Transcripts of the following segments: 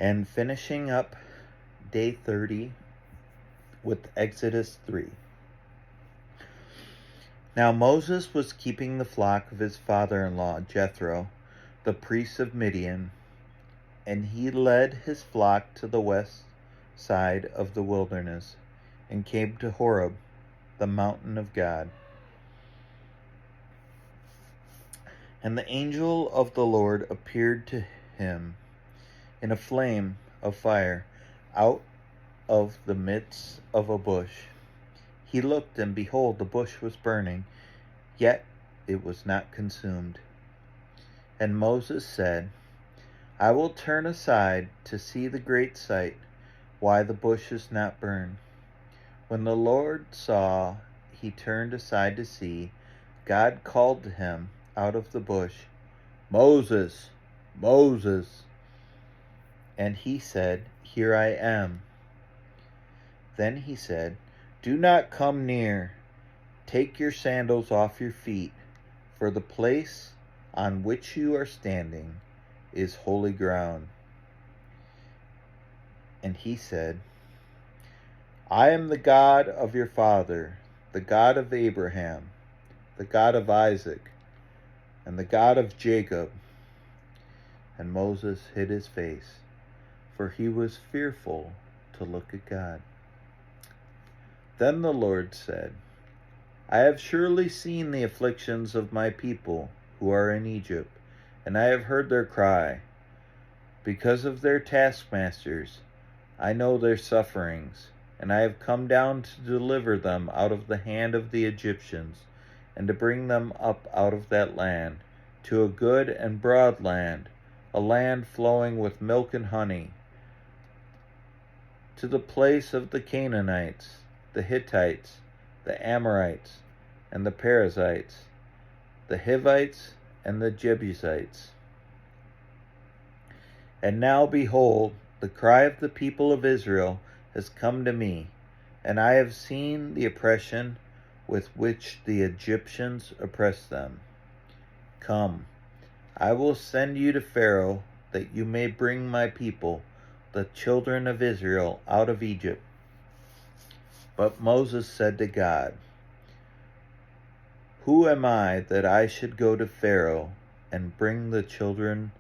and finishing up day 30 with Exodus 3. Now Moses was keeping the flock of his father-in-law Jethro, the priest of Midian, and he led his flock to the west side of the wilderness and came to Horeb, the mountain of God. And the angel of the Lord appeared to him in a flame of fire out of the midst of a bush. He looked, and behold, the bush was burning, yet it was not consumed. And Moses said, I will turn aside to see the great sight, why the bush is not burned. When the Lord saw he turned aside to see, God called to him out of the bush, Moses, Moses. And he said, Here I am. Then he said, Do not come near. Take your sandals off your feet, for the place on which you are standing is holy ground. And he said, I am the God of your father, the God of Abraham, the God of Isaac, and the God of Jacob. And Moses hid his face, for he was fearful to look at God. Then the Lord said, I have surely seen the afflictions of my people who are in Egypt, and I have heard their cry. Because of their taskmasters, I know their sufferings, and I have come down to deliver them out of the hand of the Egyptians, and to bring them up out of that land, to a good and broad land, a land flowing with milk and honey, to the place of the Canaanites, the Hittites, the Amorites, and the Perizzites, the Hivites, and the Jebusites. And now, behold, the cry of the people of Israel has come to me, and I have seen the oppression with which the Egyptians oppress them. Come, I will send you to Pharaoh, that you may bring my people, the children of Israel, out of Egypt. But Moses said to God, Who am I that I should go to Pharaoh and bring the children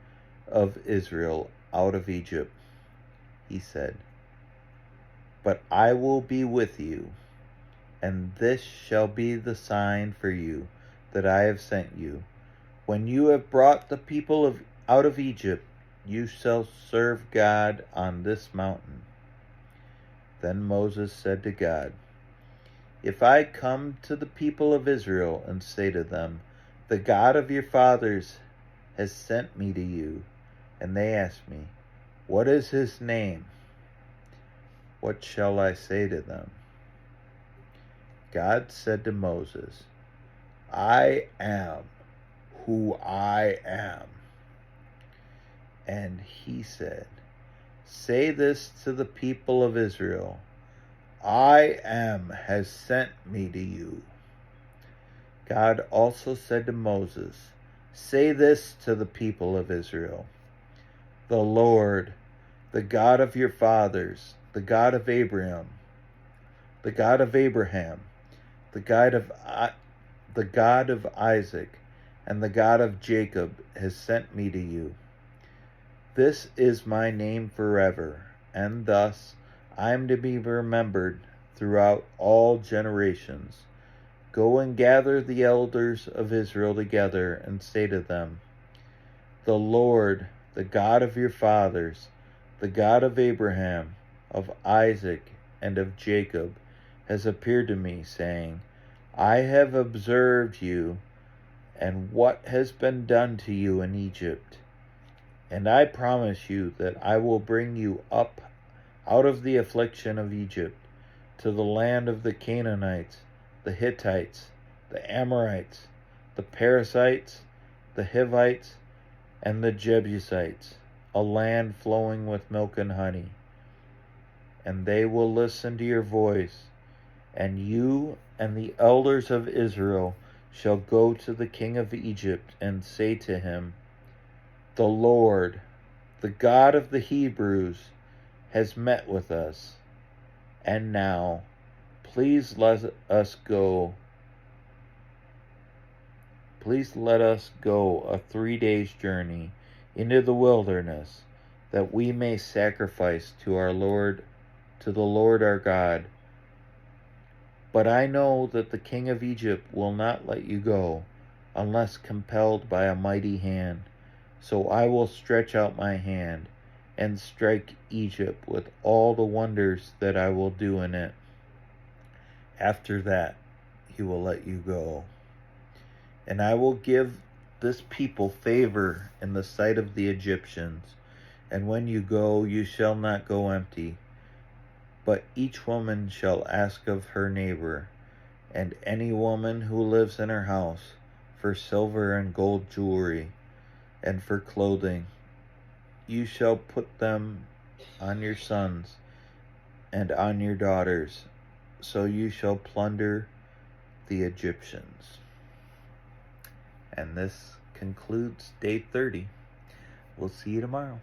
of Israel out of Egypt? He said, But I will be with you, and this shall be the sign for you that I have sent you. When you have brought the people out of Egypt, you shall serve God on this mountain. Then Moses said to God, If I come to the people of Israel and say to them, The God of your fathers has sent me to you, and they ask me, What is his name? What shall I say to them? God said to Moses, I am who I am. And he said, Say this to the people of Israel, I am has sent me to you. God also said to Moses, Say this to the people of Israel, The Lord, the God of your fathers, the God of Abraham, the God of Isaac, and the God of Jacob has sent me to you. This is my name forever, and thus I am to be remembered throughout all generations. Go and gather the elders of Israel together and say to them, The Lord, the God of your fathers, the God of Abraham, of Isaac, and of Jacob, has appeared to me, saying, I have observed you and what has been done to you in Egypt. And I promise you that I will bring you up out of the affliction of Egypt to the land of the Canaanites, the Hittites, the Amorites, the Perizzites, the Hivites, and the Jebusites, a land flowing with milk and honey. And they will listen to your voice, and you and the elders of Israel shall go to the king of Egypt and say to him, The Lord, The God of the Hebrews has met with us, and now please let us go. Please let us go a 3 days' journey into the wilderness, that we may sacrifice to the Lord our God. But I know that the king of Egypt will not let you go, unless compelled by a mighty hand. So I will stretch out my hand and strike Egypt with all the wonders that I will do in it. After that, he will let you go. And I will give this people favor in the sight of the Egyptians. And when you go, you shall not go empty, but each woman shall ask of her neighbor, and any woman who lives in her house, for silver and gold jewelry, and for clothing. You shall put them on your sons and on your daughters, so you shall plunder the Egyptians. And this concludes day 30. We'll see you tomorrow.